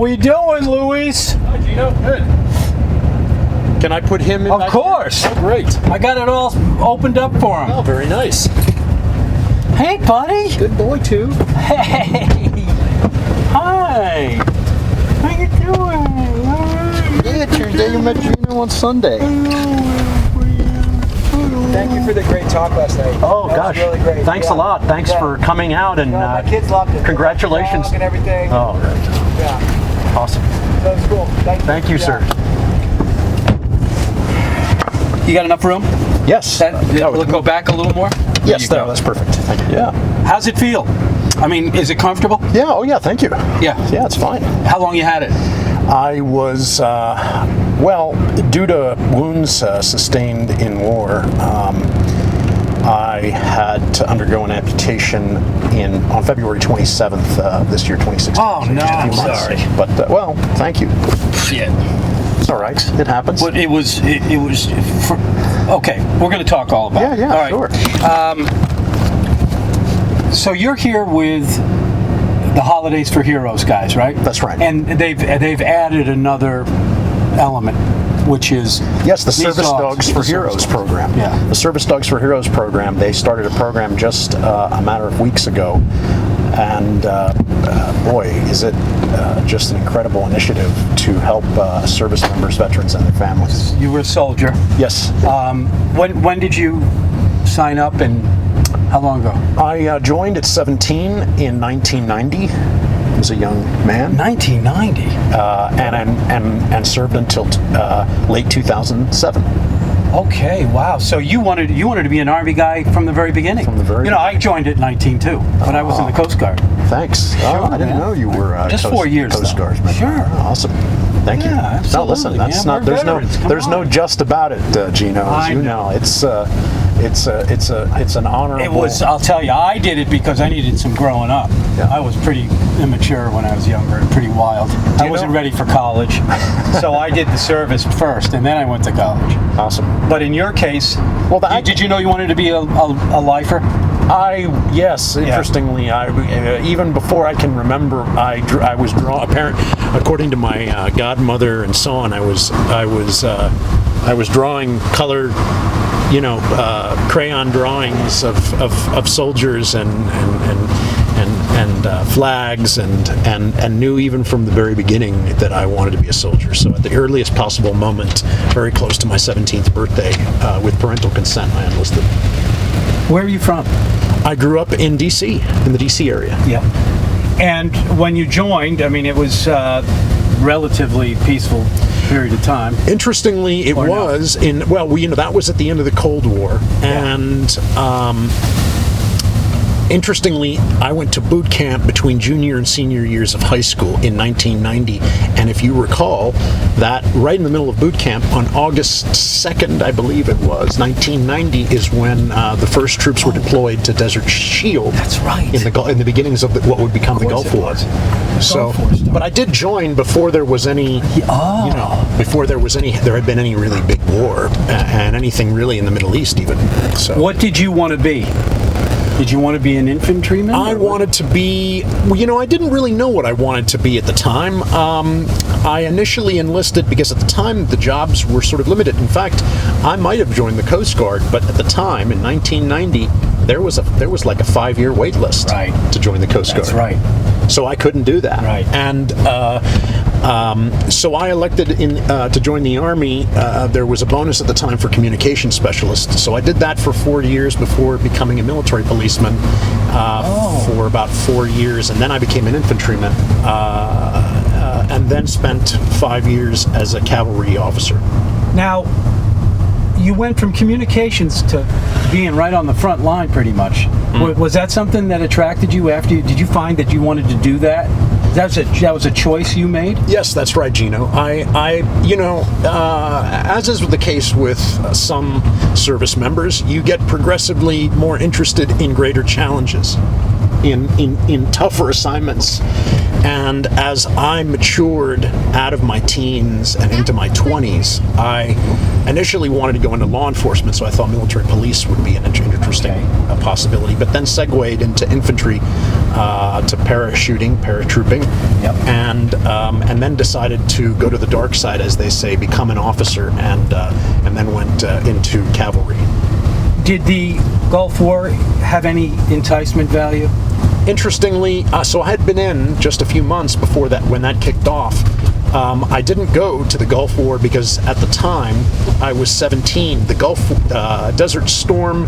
we doing, Luis? Hi, Gino. Good. Can I put him in? Of course. Oh, great. I got it all opened up for him. Oh, very nice. Hey, buddy. Good boy, too. Hey. Hi. How you doing? Yeah, Tuesday you met Gino on Sunday. Thank you for the great talk last night. Oh, that gosh. was really great. Thanks a lot. Thanks for coming out and my kids loved it. congratulations. And everything. Oh, right. Yeah. Awesome. That was cool. Thank you, sir. You got enough room? Yes. We'll go back a little more? Yes, that's perfect. Thank you. Yeah. How's it feel? I mean, is it comfortable? Yeah. Oh, yeah. Thank you. Yeah. Yeah, it's fine. How long you had it? I was, due to wounds sustained in war, I had to undergo an amputation on February 27th this year, 2016. Oh, no, I'm sorry. But, thank you. Shit. It's all right. It happens. But it was okay, we're going to talk all about it. Yeah, all right. Sure. So you're here with the Holidays for Heroes guys, right? That's right. And they've added another element, which is yes, the Service Dogs for Heroes program. Yeah, the Service Dogs for Heroes program. They started a program just a matter of weeks ago, and boy, is it just an incredible initiative to help service members, veterans, and their families. You were a soldier. Yes. When did you sign up, and how long ago? I joined at 17 in 1990. I was a young man. 1990. And served until late 2007. Okay, wow. So you wanted to be an Army guy from the very beginning. From the very beginning. I joined it in 1992 when I was in the Coast Guard. Thanks. Sure, I didn't know you were just 4 years. Coast Guardsman. Sure. Awesome. Thank you. Absolutely. No, listen, that's not. There's no just about it, Gino. As you know, it's an honorable. It was. I'll tell you, I did it because I needed some growing up. Yeah. I was pretty immature when I was younger and pretty wild. I wasn't ready for college, so I did the service first, and then I went to college. Awesome. But in your case, did you know you wanted to be a lifer? Yes. Interestingly, even before I can remember, I was according to my godmother and so on. I was drawing colored, crayon drawings of soldiers and flags and knew even from the very beginning that I wanted to be a soldier. So at the earliest possible moment, very close to my 17th birthday, with parental consent, I enlisted. Where are you from? I grew up in D.C., in the D.C. area. Yeah. And when you joined, I mean, it was relatively peaceful period of time. Interestingly, it was that was at the end of the Cold War, and interestingly, I went to boot camp between junior and senior years of high school in 1990, and if you recall, that right in the middle of boot camp on August 2nd, I believe it was, 1990, is when the first troops were deployed to Desert Shield. That's right. In the beginnings of what would become the Gulf War. But I did join before there was any, before there had been any really big war, and anything really in the Middle East even. So. What did you want to be? Did you want to be an infantryman? I wanted to be, I didn't really know what I wanted to be at the time. I initially enlisted because at the time the jobs were sort of limited. In fact, I might have joined the Coast Guard, but at the time in 1990, there was like a 5-year wait list to join the Coast Guard. That's right. So I couldn't do that. Right. And so I elected to join the Army. There was a bonus at the time for communication specialist. So I did that for 4 years before becoming a military policeman for about 4 years. And then I became an infantryman and then spent 5 years as a cavalry officer. Now, you went from communications to being right on the front line pretty much. Was that something that attracted you did you find that you wanted to do that? That was a choice you made? Yes, that's right, Gino. As is the case with some service members, you get progressively more interested in greater challenges, in tougher assignments. And as I matured out of my teens and into my 20s, I initially wanted to go into law enforcement, so I thought military police would be an interesting possibility, but then segued into infantry to paratrooping, Yep. and then decided to go to the dark side, as they say, become an officer, and then went into cavalry. Did the Gulf War have any enticement value? Interestingly, so I had been in just a few months before that, when that kicked off. I didn't go to the Gulf War because at the time I was 17. The Gulf Desert Storm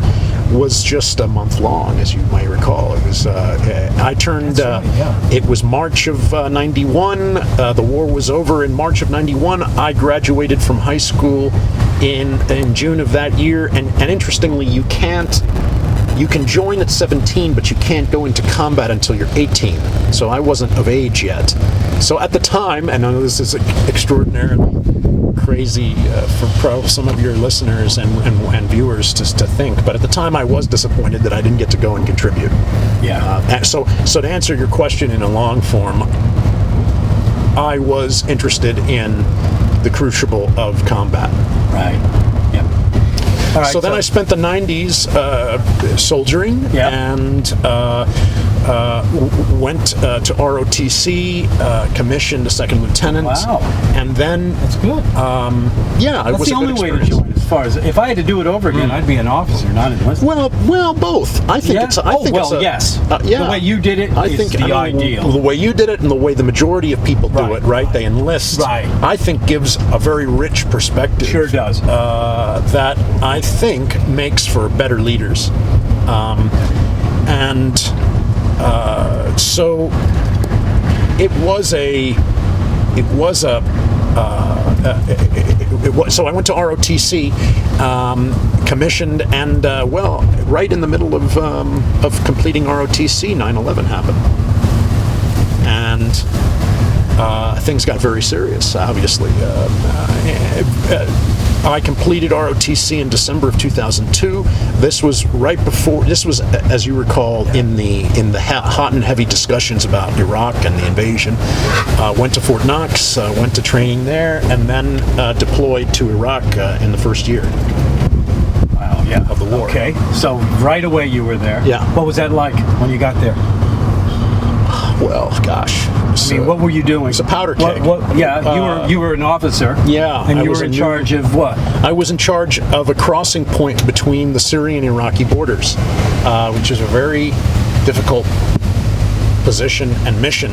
was just a month long, as you might recall. It was I turned. That's right, yeah. It was March of '91. The war was over in March of '91. I graduated from high school in June of that year. And interestingly, you can join at 17, but you can't go into combat until you're 18. So I wasn't of age yet. So at the time, and I know this is extraordinarily crazy for some of your listeners and viewers to think, but at the time I was disappointed that I didn't get to go and contribute. Yeah. So to answer your question in a long form, I was interested in the crucible of combat. Right. Yep. All right, So then I spent the 90s soldiering, Yeah. and went to ROTC, commissioned a second lieutenant. Wow. And then, That's good. yeah, it That's was the a good only way to experience. join. As far as if I had to do it over again, I'd be an officer, not enlisted. Well, both. I think Yeah? it's. I think it's yes. yeah. The way you did it I is think the I mean, ideal. The way you did it and the way the majority of people do Right. it, right? They enlist. Right. I think gives a very rich perspective. Sure does. That I think makes for better leaders. So it was so I went to ROTC, commissioned, and right in the middle of completing ROTC, 9/11 happened, and things got very serious. Obviously, I completed ROTC in December of 2002. This was right before. This was, as you recall, in the hot and heavy discussions about Iraq and the invasion. Went to Fort Knox, went to training there, and then deployed to Iraq in the first year. Wow. Yeah. Of the war. Okay. So right away you were there. Yeah. What was that like when you got there? Well, gosh. I mean, what were you doing? It's a powder keg. Yeah, you were an officer. Yeah, and I you was were in a new- charge of what? I was in charge of a crossing point between the Syrian-Iraqi borders, which is a very difficult position and mission,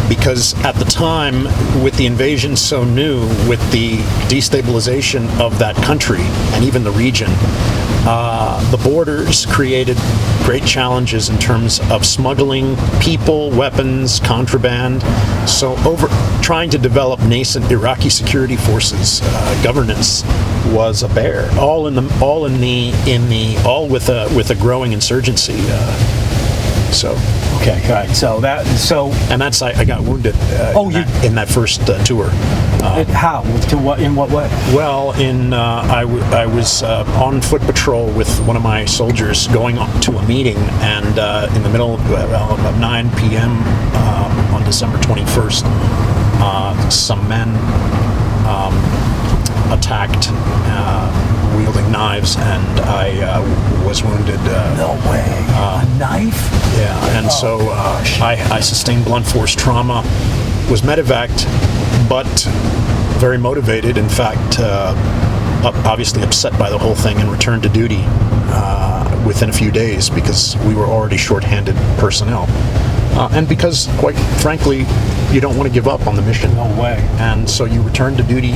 because at the time, with the invasion so new, with the destabilization of that country and even the region, the borders created great challenges in terms of smuggling people, weapons, contraband. So trying to develop nascent Iraqi security forces governance was a bear. All with a growing insurgency. Okay, all right. And that's I got wounded in that first tour. How? To what? In what way? Well, I was on foot patrol with one of my soldiers going to a meeting, and in the middle of 9 p.m. On December 21st, some men attacked wielding knives, and I was wounded. No way. A knife? Yeah, and so I sustained blunt force trauma, was medevaced, but very motivated. In fact, obviously upset by the whole thing, and returned to duty within a few days, because we were already shorthanded personnel. And because, quite frankly, you don't want to give up on the mission. No way. And so you return to duty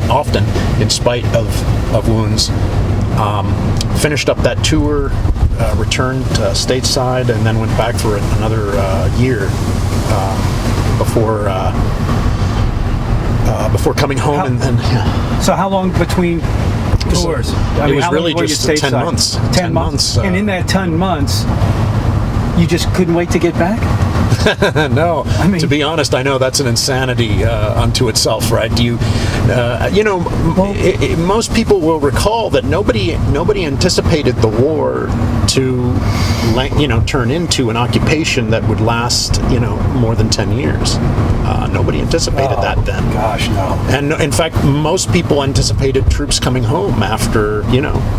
often in spite of wounds. Finished up that tour, returned stateside, and then went back for another year before coming home. And then, yeah. So how long between tours? It was how long really were you just stateside? 10 months. 10 months. And in that 10 months, you just couldn't wait to get back? No, I mean, to be honest, I know that's an insanity unto itself, right? Most people will recall that nobody anticipated the war to, turn into an occupation that would last, more than 10 years. Nobody anticipated that then. Gosh, no. And in fact, most people anticipated troops coming home after,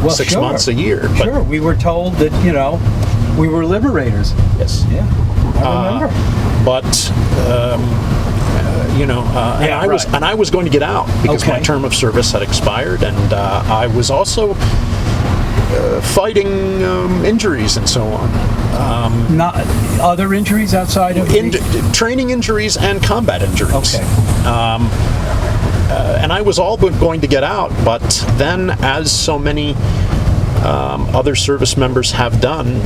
6 months, a year. Sure, we were told that, we were liberators. Yes. Yeah. I remember. But I was going to get out because my term of service had expired, and I was also fighting injuries and so on. Not other injuries outside of Training injuries and combat injuries. Okay. And I was all but going to get out, but then, as so many other service members have done,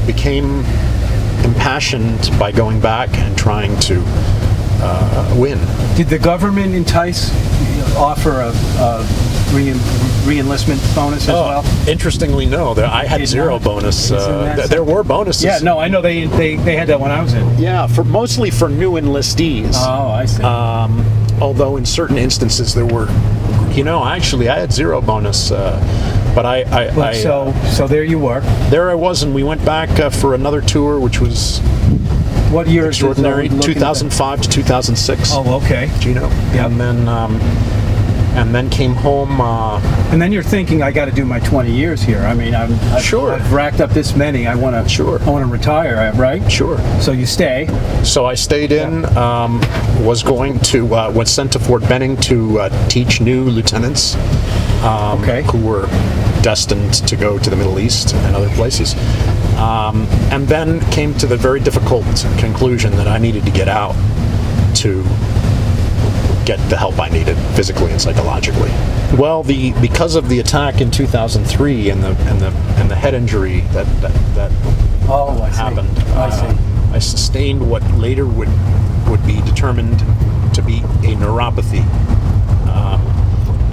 became impassioned by going back and trying to win. Did the government offer a re-enlistment bonus as well? Interestingly, no. I had zero bonus. There were bonuses. Yeah, no, I know they had that when I was in. Yeah, mostly for new enlistees. Oh, I see. Although in certain instances there were, actually I had zero bonus. But so there you were. There I was, and we went back for another tour, which was what year? Extraordinary. 2005 to 2006. Oh, okay. Gino. Yeah. And then came home. And then you're thinking, I got to do my 20 years here. I mean, I've racked up this many. I want to retire, right? Sure. So you stay. So I stayed in. Was sent to Fort Benning to teach new lieutenants who were destined to go to the Middle East and other places. And then came to the very difficult conclusion that I needed to get out to get the help I needed physically and psychologically. Well, because of the attack in 2003 and the head injury that happened, I sustained what later would be determined to be a neuropathy,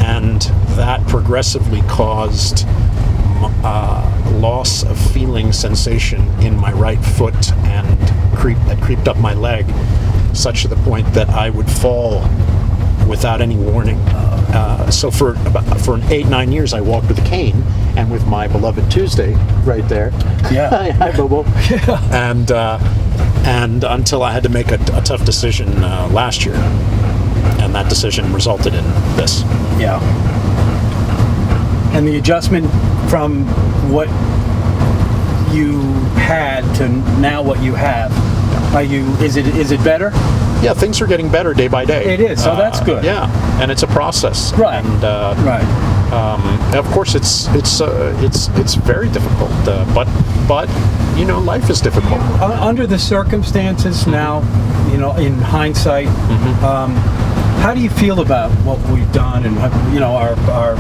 and that progressively caused loss of feeling sensation in my right foot, and that creeped up my leg, such to the point that I would fall without any warning. So for 8-9 years, I walked with a cane and with my beloved Tuesday right there. Yeah. Hi, Bobo. And until I had to make a tough decision last year, and that decision resulted in this. Yeah. And the adjustment from what you had to now what you have, is it better? Yeah, things are getting better day by day. It is, so that's good. Yeah, and it's a process. Right. And of course, it's very difficult. But life is difficult. Under the circumstances now, in hindsight, how do you feel about what we've done and our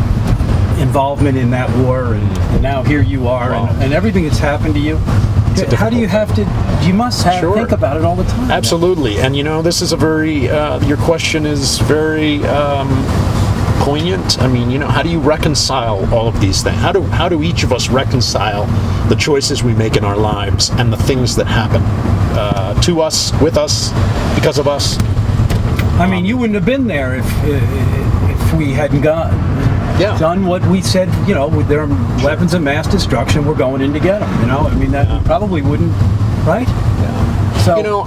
involvement in that war, and now here you are, and everything that's happened to you? How do you have to? You must think about it all the time. Absolutely, and this is a very. Your question is very poignant. I mean, how do you reconcile all of these things? How do each of us reconcile the choices we make in our lives and the things that happen to us, with us, because of us? I mean, you wouldn't have been there if we hadn't done what we said. With their weapons of mass destruction, we're going in to get them. I mean, that probably wouldn't, right? Yeah. So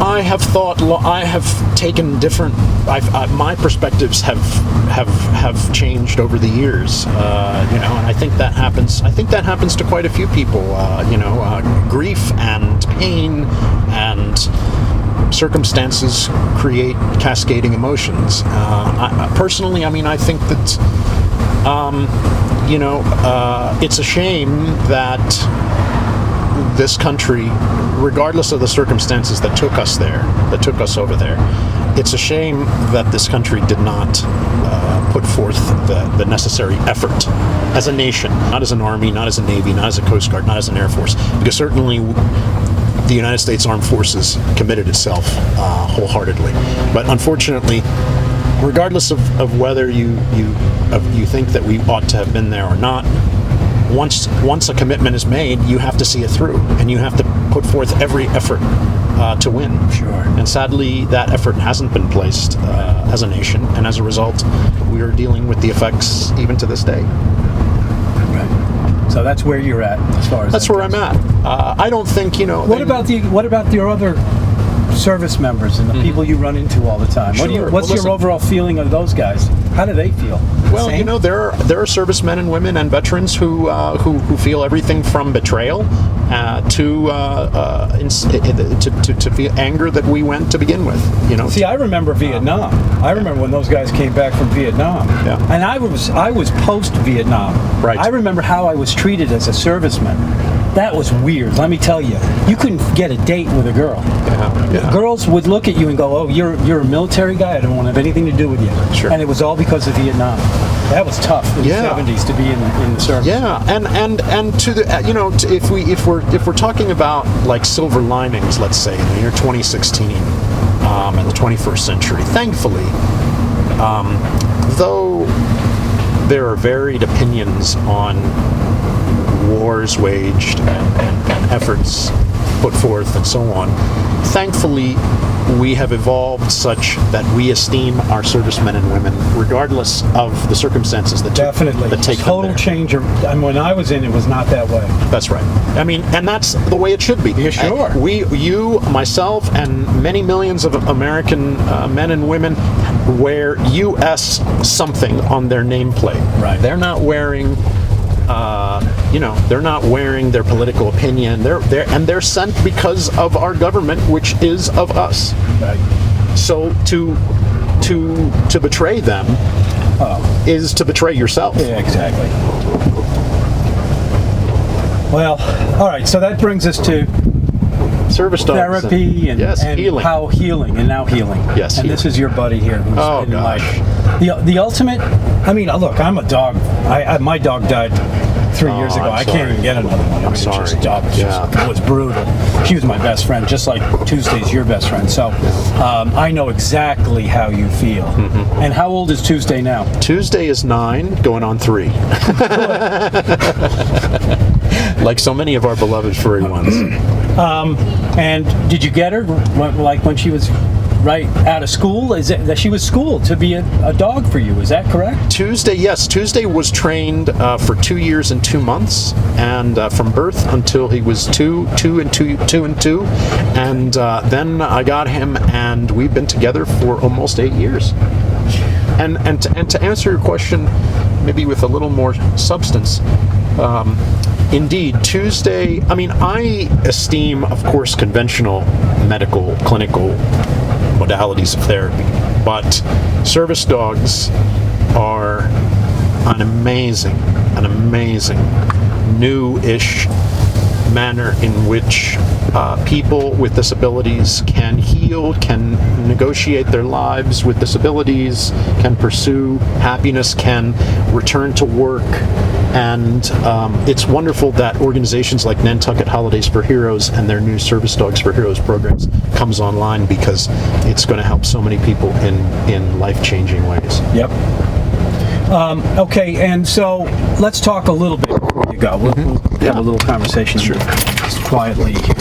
I have thought. I have taken different. My perspectives have changed over the years. And I think that happens. I think that happens to quite a few people. Grief and pain and circumstances create cascading emotions. Personally, I think that it's a shame that this country, regardless of the circumstances that took us over there, it's a shame that this country did not put forth the necessary effort as a nation, not as an army, not as a navy, not as a coast guard, not as an air force, because certainly the United States Armed Forces committed itself wholeheartedly. But unfortunately, regardless of whether you think that we ought to have been there or not, once a commitment is made, you have to see it through, and you have to put forth every effort to win. Sure. And sadly, that effort hasn't been placed as a nation, and as a result, we are dealing with the effects even to this day. Right. So that's where you're at, as far as that's where I'm at. I don't think What about your other service members and the people you run into all the time. Sure. What's Well, your listen. overall feeling of those guys? How do they feel? Well, Same? there are servicemen and women and veterans who feel everything from betrayal to feel anger that we went to begin with. See, I remember Vietnam. I remember when those guys came back from Vietnam. Yeah. And I was post-Vietnam. Right. I remember how I was treated as a serviceman. That was weird, let me tell you. You couldn't get a date with a girl. Yeah. Girls would look at you and go, "Oh, you're a military guy. I don't want to have anything to do with you." Sure. And it was all because of Vietnam. That was tough in Yeah. the '70s to be in the service. Yeah, and to the if we're talking about like silver linings, let's say in the year 2016, in the 21st century, thankfully, though there are varied opinions on wars waged and efforts put forth and so on, thankfully we have evolved such that we esteem our servicemen and women regardless of the circumstances that Definitely. that take them Total there. change. When I was in, it was not that way. That's right. I mean, and that's the way it should be. Yeah, sure. You, myself, and many millions of American men and women wear U.S. something on their nameplate. Right. They're not wearing, they're not wearing their political opinion. They're sent because of our government, which is of us. Right. So to betray them is to betray yourself. Yeah, exactly. Well, all right. So that brings us to Service dogs. therapy and healing. how healing and now healing. Yes, And this healing. is your buddy here who's Oh, in gosh. like the ultimate. I mean, look, I'm a dog. My dog died 3 years ago. I'm I sorry. can't even get another one. I mean, I'm it's sorry. just dog. Yeah. It was brutal. She was my best friend, just like Tuesday's your best friend. So I know exactly how you feel. Mm-hmm. And how old is Tuesday now? Tuesday is 9, going on 3. Like so many of our beloved furry ones. And did you get her when she was right out of school? Is it that she was schooled to be a dog for you? Is that correct? Tuesday, yes. Tuesday was trained for 2 years and 2 months, and from birth until he was 2 and 2. And then I got him, and we've been together for almost 8 years. And to answer your question, maybe with a little more substance, indeed, Tuesday, I mean, I esteem, of course, conventional medical, clinical modalities of therapy, but service dogs are an amazing new-ish manner in which people with disabilities can heal, can negotiate their lives with disabilities, can pursue happiness, can return to work. And it's wonderful that organizations like Nantucket Holidays for Heroes and their new Service Dogs for Heroes programs comes online, because it's going to help so many people in life-changing ways. Yep. Okay, and so let's talk a little bit before you go. We'll have a little conversation just quietly here.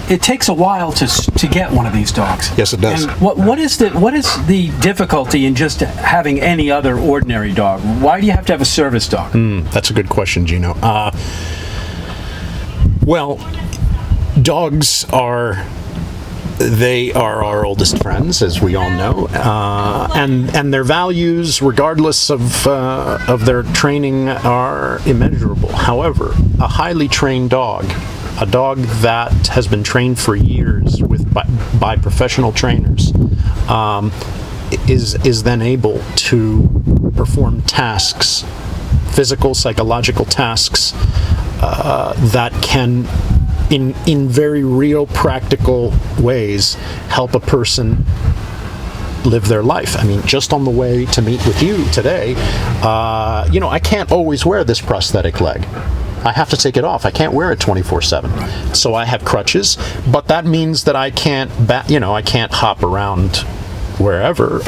It takes a while to get one of these dogs. Yes, it does. And what is the difficulty in just having any other ordinary dog? Why do you have to have a service dog? That's a good question, Gino. Well, dogs are our oldest friends, as we all know, and their values, regardless of their training, are immeasurable. However, a highly trained dog, a dog that has been trained for years by professional trainers, is then able to perform tasks, physical, psychological tasks that can, in very real, practical ways, help a person live their life. I mean, just on the way to meet with you today, I can't always wear this prosthetic leg. I have to take it off. I can't wear it 24/7. So I have crutches, but that means that I can't hop around wherever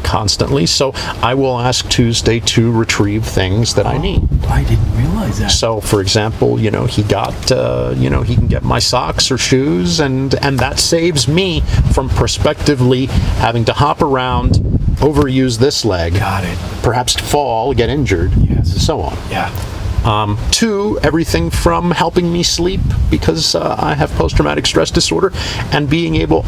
constantly. So I will ask Tuesday to retrieve things that I need. I didn't realize that. So, for example, he can get my socks or shoes, and that saves me from prospectively having to hop around, overuse this leg, Got it. perhaps fall, get injured, Yes. so on. Yeah. To everything from helping me sleep because I have post-traumatic stress disorder, and being able,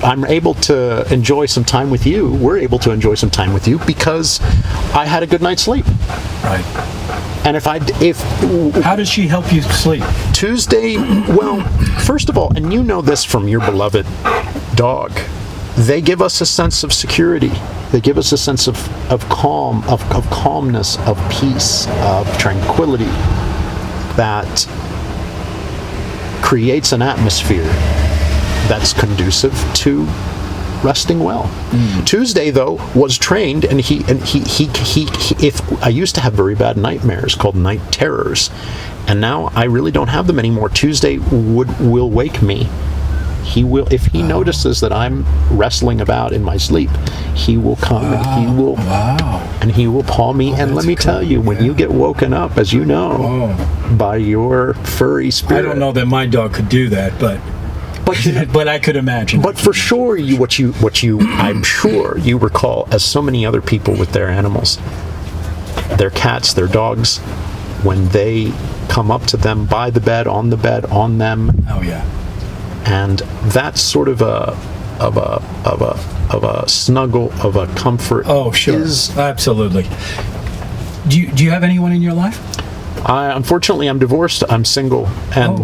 I'm able to enjoy some time with you. We're able to enjoy some time with you because I had a good night's sleep. Right. And how does she help you sleep? Tuesday, well, first of all, and you know this from your beloved dog, they give us a sense of security. They give us a sense of calm, of calmness, of peace, of tranquility that creates an atmosphere that's conducive to resting well. Tuesday, though, was trained, and he if I used to have very bad nightmares called night terrors, and now I really don't have them anymore. Tuesday will wake me. He will, if he notices that I'm wrestling about in my sleep, he will come and he will paw me. And let me tell you, when you get woken up, as you know, by your furry spirit, I don't know that my dog could do that, but I could imagine. But for sure, what you I'm sure you recall, as so many other people with their animals, their cats, their dogs, when they come up to them by the bed, on them. Oh yeah. And that's sort of a snuggle, of a comfort. Oh sure, absolutely. Do you have anyone in your life? Unfortunately, I'm divorced. I'm single, and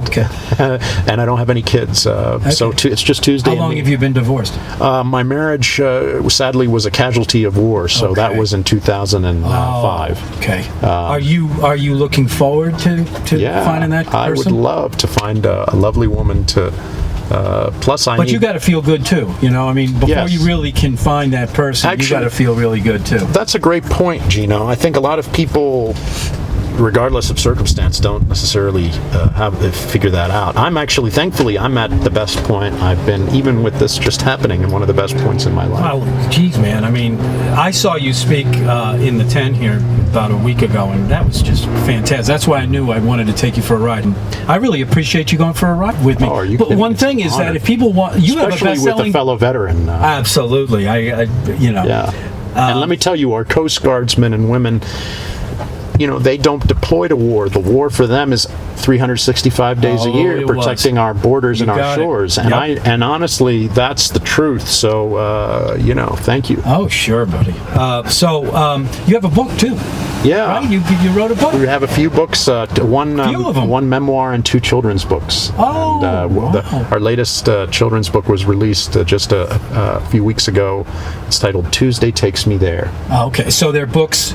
and I don't have any kids. So it's just Tuesday. How long have you been divorced? My marriage, sadly, was a casualty of war. So that was in 2005. Okay. Are you looking forward to finding that person? I would love to find a lovely woman to. But you got to feel good too. I mean, before you really can find that person, you got to feel really good too. That's a great point, Gino. I think a lot of people, regardless of circumstance, don't necessarily figure that out. Thankfully, I'm at the best point I've been, even with this just happening, and one of the best points in my life. Well, geez, man. I mean, I saw you speak in the tent here about a week ago, and that was just fantastic. That's why I knew I wanted to take you for a ride. And I really appreciate you going for a ride with me. Oh, are you but kidding? one thing is that if people want, you have a especially best-selling, with a fellow veteran. Absolutely. Yeah. And let me tell you, our Coast Guardsmen and women, they don't deploy to war. The war for them is 365 days a year, protecting our borders and our shores. And and honestly, that's the truth. So, thank you. Oh, sure, buddy. So you have a book too. Yeah. Right? You wrote a book? We have a few books, one memoir and 2 children's books. Oh, and, our latest children's book was released just a few weeks ago. It's titled Tuesday Takes Me There. Okay, so they're books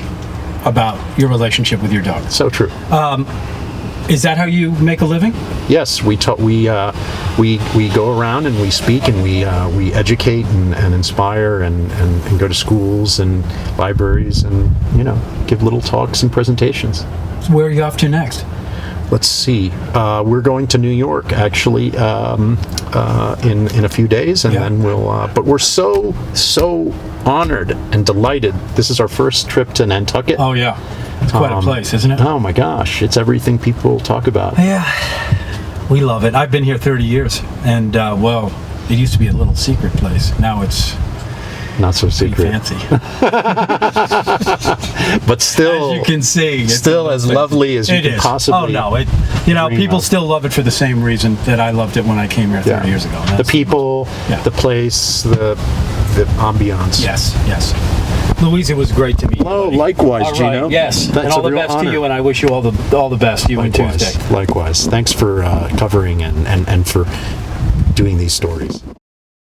about your relationship with your dog. So true. Is that how you make a living? Yes, we go around and we speak and we educate and inspire and go to schools and libraries and give little talks and presentations. So where are you off to next? Let's see. We're going to New York actually in a few days, and then we'll. But we're so honored and delighted. This is our first trip to Nantucket. Oh yeah, it's quite a place, isn't it? Oh my gosh, it's everything people talk about. Yeah, we love it. I've been here 30 years, and it used to be a little secret place. Now it's not so secret. Fancy. But still, as you can see, still as lovely as you can possibly. Oh no, people still love it for the same reason that I loved it when I came here 30 years ago. The people, the place, the ambiance. Yes. Louise, it was great to meet you. Oh, likewise, Gino. Right, yes, That's and all the best to you, and I wish you all the best. You and Tuesday. Likewise. Thanks for covering and for doing these stories.